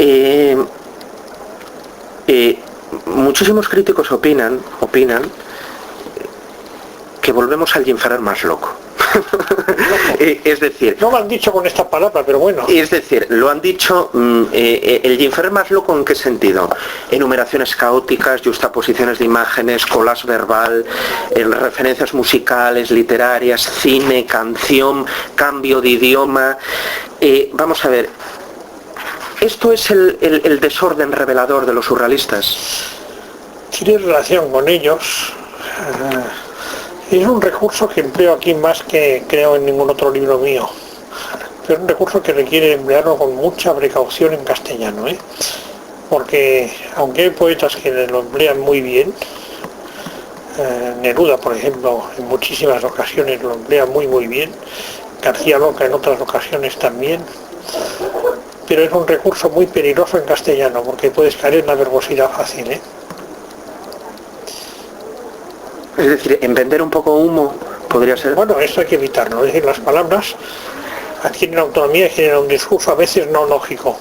Eh, muchísimos críticos opinan que volvemos al Jim Ferrer más loco. Es decir, no lo han dicho con esta palabra, pero bueno. Es decir, lo han dicho el Jim Ferrer más loco. ¿En qué sentido? Enumeraciones caóticas, juxtaposiciones de imágenes, collage verbal, referencias musicales, literarias, cine, canción, cambio de idioma. Vamos a ver, ¿esto es el desorden revelador de los surrealistas? Tiene relación con ellos. Es un recurso que empleo aquí más que creo en ningún otro libro mío. Pero es un recurso que requiere emplearlo con mucha precaución en castellano, porque aunque hay poetas que lo emplean muy bien, Neruda, por ejemplo, en muchísimas ocasiones lo emplea muy bien, García Lorca en otras ocasiones también, pero es un recurso muy peligroso en castellano porque puedes caer en la verbosidad fácil. Es decir, en vender un poco humo podría ser. Bueno, esto hay que evitarlo, es decir, las palabras adquieren autonomía y generan un discurso a veces no lógico.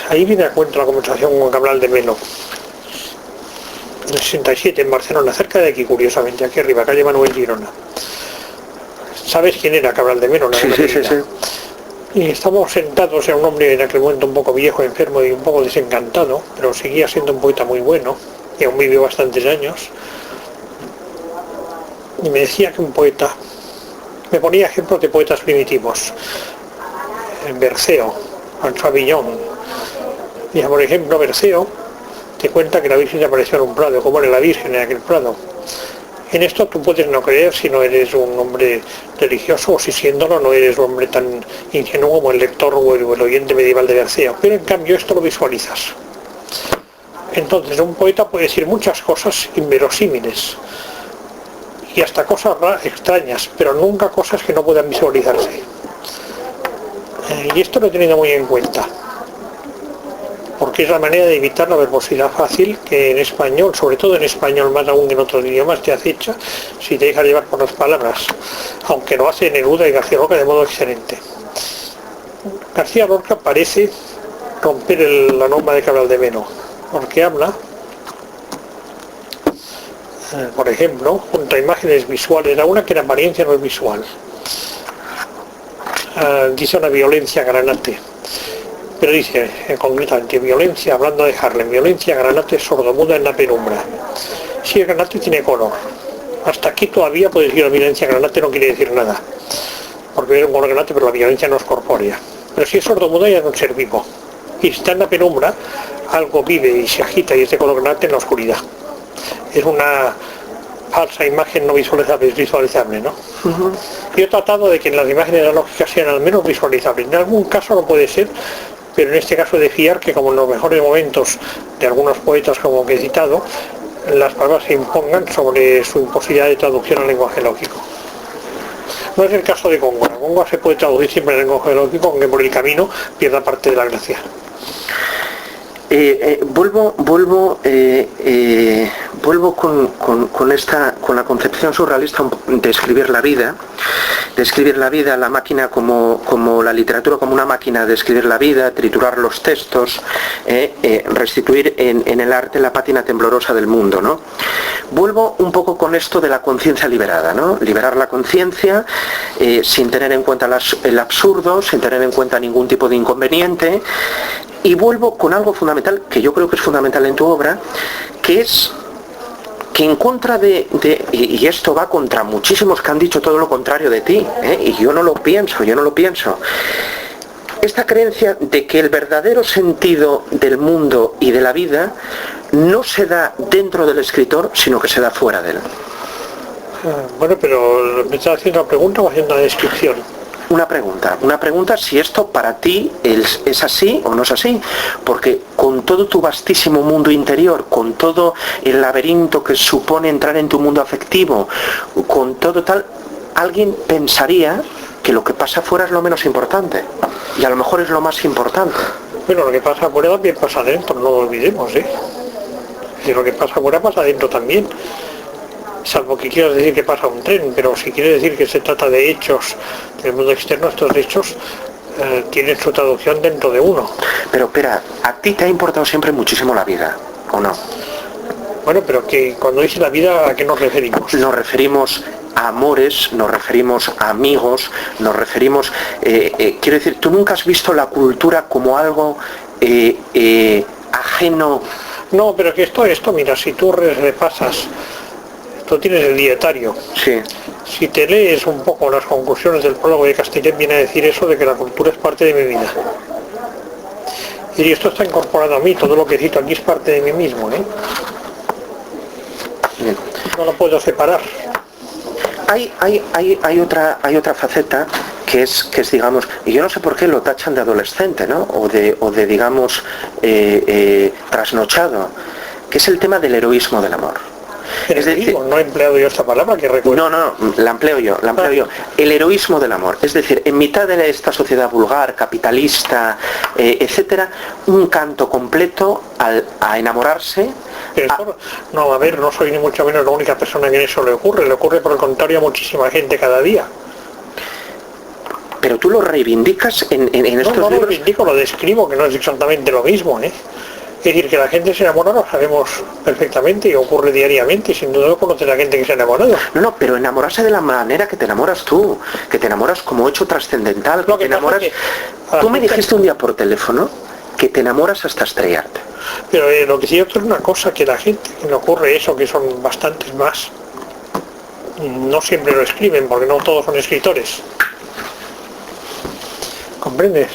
Ahí viene a cuento la conversación con Cabral de Melo, en el 67 en Barcelona, cerca de aquí, curiosamente, aquí arriba, calle Manuel Girona. ¿Sabes quién era Cabral de Melo? Sí. Y estábamos sentados, era un hombre en aquel momento un poco viejo, enfermo y un poco desencantado, pero seguía siendo un poeta muy bueno, y aún vivió bastantes años. Y me decía que un poeta, me ponía ejemplos de poetas primitivos, Berceo, François Villon. Y por ejemplo, Berceo te cuenta que la Virgen se apareció en un prado, como era la Virgen en aquel prado. En esto tú puedes no creer si no eres un hombre religioso, o si siéndolo no eres un hombre tan ingenuo como el lector o el oyente medieval de Berceo, pero en cambio esto lo visualizas. Entonces un poeta puede decir muchas cosas inverosímiles y hasta cosas extrañas, pero nunca cosas que no puedan visualizarse. Y esto lo he tenido muy en cuenta, porque es la manera de evitar la verbosidad fácil que en español, sobre todo en español, más aún que en otros idiomas, te acecha si te dejas llevar por las palabras, aunque lo hace Neruda y García Lorca de modo excelente. García Lorca parece romper la norma de Cabral de Melo, porque habla, por ejemplo, junto a imágenes visuales, a una que en apariencia no es visual. Dice una violencia granate, pero dice concretamente violencia, hablando de Harlem, violencia granate sordomuda en la penumbra. Si el granate tiene color, hasta aquí todavía puede decir la violencia granate no quiere decir nada, porque es un color granate, pero la violencia no es corpórea. Pero si es sordomuda ya es un ser vivo, y si está en la penumbra, algo vive y se agita y es de color granate en la oscuridad. Es una falsa imagen no visualizable, es visualizable, ¿no? Uh-huh. Yo he tratado de que las imágenes analógicas sean al menos visualizables. En algún caso no puede ser, pero en este caso de fiar que, como en los mejores momentos de algunos poetas como que he citado, las palabras se impongan sobre su imposibilidad de traducción al lenguaje lógico. No es el caso de Góngora. Góngora se puede traducir siempre en el lenguaje lógico, aunque por el camino pierda parte de la gracia. Vuelvo con la concepción surrealista de escribir la vida, la máquina como la literatura como una máquina de escribir la vida, triturar los textos, restituir en el arte la pátina temblorosa del mundo, ¿no? Vuelvo un poco con esto de la conciencia liberada, ¿no? Liberar la conciencia sin tener en cuenta el absurdo, sin tener en cuenta ningún tipo de inconveniente. Y vuelvo con algo fundamental, que yo creo que es fundamental en tu obra, que es que en contra y esto va contra muchísimos que han dicho todo lo contrario de ti, y yo no lo pienso, esta creencia de que el verdadero sentido del mundo y de la vida no se da dentro del escritor, sino que se da fuera de él. Bueno, pero ¿me estás haciendo una pregunta o haciendo una descripción? Una pregunta si esto para ti es así o no es así, porque con todo tu vastísimo mundo interior, con todo el laberinto que supone entrar en tu mundo afectivo, con todo tal, alguien pensaría que lo que pasa afuera es lo menos importante, y a lo mejor es lo más importante. Bueno, lo que pasa afuera también pasa adentro, no lo olvidemos, y lo que pasa afuera pasa adentro también. Salvo que quieras decir que pasa un tren, pero si quieres decir que se trata de hechos del mundo externo, estos hechos tienen su traducción dentro de uno. Pero espera, a ti te ha importado siempre muchísimo la vida, ¿o no? Bueno, pero que cuando dice la vida, ¿a qué nos referimos? Nos referimos a amores, nos referimos a amigos, nos referimos... quiero decir, tú nunca has visto la cultura como algo ajeno... No, pero que esto, mira, si tú repasas, tú tienes el dietario. Sí. Si te lees un poco las conclusiones del prólogo de Castellet, viene a decir eso de que la cultura es parte de mi vida. Y esto está incorporado a mí, todo lo que cito aquí es parte de mí mismo, ¿eh? Bien. No lo puedo separar. Hay otra faceta que es digamos, y yo no sé por qué lo tachan de adolescente, ¿no? O de digamos, trasnochado, que es el tema del heroísmo del amor. Es decir, no he empleado yo esta palabra que recuerdo. No, la empleo yo. El heroísmo del amor. Es decir, en mitad de esta sociedad vulgar, capitalista, etcétera, un canto completo a enamorarse. Pero no, a ver, no soy ni mucho menos la única persona que eso le ocurre por el contrario a muchísima gente cada día. Pero tú lo reivindicas en estos libros. No lo reivindico, lo describo, que no es exactamente lo mismo, ¿eh? Es decir, que la gente se enamora, lo sabemos perfectamente y ocurre diariamente, y sin duda no conoce a la gente que se ha enamorado. No, pero enamorarse de la manera que te enamoras tú, que te enamoras como hecho trascendental, que te enamoras... Tú me dijiste un día por teléfono que te enamoras hasta estrellarte. Pero lo que sí es una cosa, que la gente que le ocurre eso, que son bastantes más, no siempre lo escriben, porque no todos son escritores. ¿Comprendes?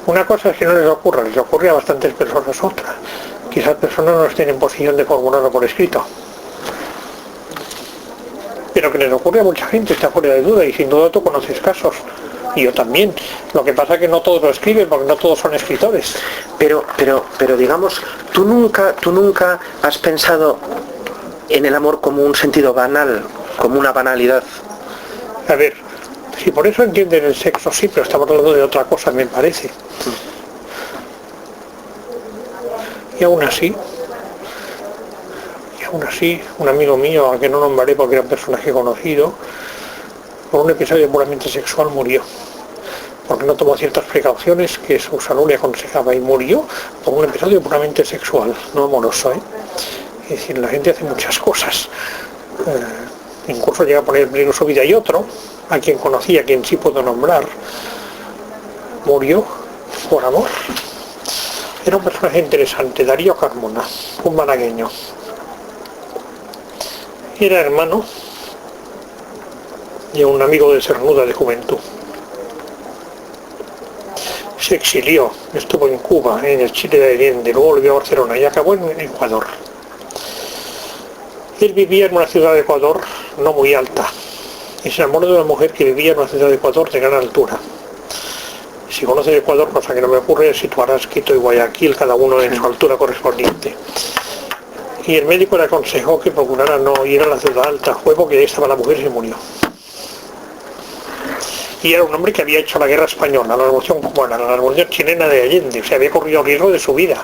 Una cosa es que no les ocurre a bastantes personas otra. Que esas personas no estén en posición de formularlo por escrito. Pero que les ocurre a mucha gente, está fuera de duda, y sin duda tú conoces casos. Y yo también. Lo que pasa es que no todos lo escriben, porque no todos son escritores. Pero digamos, tú nunca has pensado en el amor como un sentido banal, como una banalidad. A ver, si por eso entienden el sexo, sí, pero estamos hablando de otra cosa, me parece. Y aún así, un amigo mío, al que no nombraré porque era un personaje conocido, por un episodio puramente sexual murió. Porque no tomó ciertas precauciones que su salud le aconsejaba, y murió por un episodio puramente sexual, no amoroso, ¿eh? Es decir, la gente hace muchas cosas. Incluso llega a poner en peligro su vida. Y otro, a quien conocía, a quien sí puedo nombrar, murió por amor. Era un personaje interesante, Darío Carmona, un malagueño. Era hermano de un amigo de Cernuda de juventud. Se exilió, estuvo en Cuba, en el Chile de Allende, luego volvió a Barcelona y acabó en Ecuador. Él vivía en una ciudad de Ecuador no muy alta y se enamoró de una mujer que vivía en una ciudad de Ecuador de gran altura. Si conoces Ecuador, cosa que no me ocurre, situarás Quito y Guayaquil, cada uno en su altura correspondiente. Y el médico le aconsejó que procurara no ir a la ciudad alta, fue porque ahí estaba la mujer y se murió. Y era un hombre que había hecho la guerra española, la revolución cubana, la revolución chilena de Allende, o sea, había corrido el riesgo de su vida.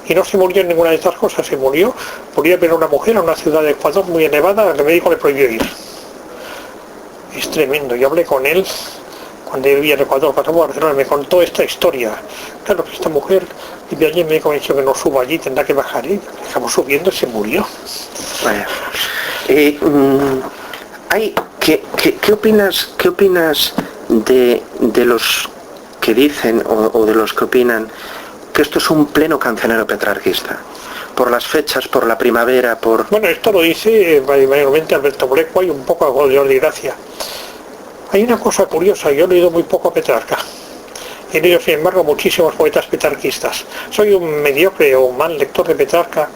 Y no se murió en ninguna de estas cosas, se murió por ir a ver a una mujer a una ciudad de Ecuador muy elevada, el médico le prohibió ir. Es tremendo, yo hablé con él cuando vivía en Ecuador, pasó por Barcelona, me contó esta historia. Claro que esta mujer vive allí, el médico me dijo que no suba allí, tendrá que bajar, y acabó subiendo y se murió. Vaya. ¿Qué opinas de los que dicen o de los que opinan que esto es un pleno cancionero petrarquista? Por las fechas, por la primavera, por... Bueno, esto lo dice mayormente Alberto Blecua y un poco a Jordi Gracia. Hay una cosa curiosa, yo he leído muy poco a Petrarca. He leído, sin embargo, muchísimos poetas petrarquistas. Soy un mediocre o mal lector de Petrarca,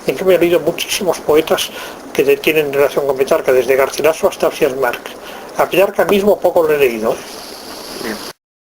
en que me he leído muchísimos poetas que tienen relación con Petrarca, desde Garcilaso hasta García Márquez. A Petrarca mismo poco lo he leído.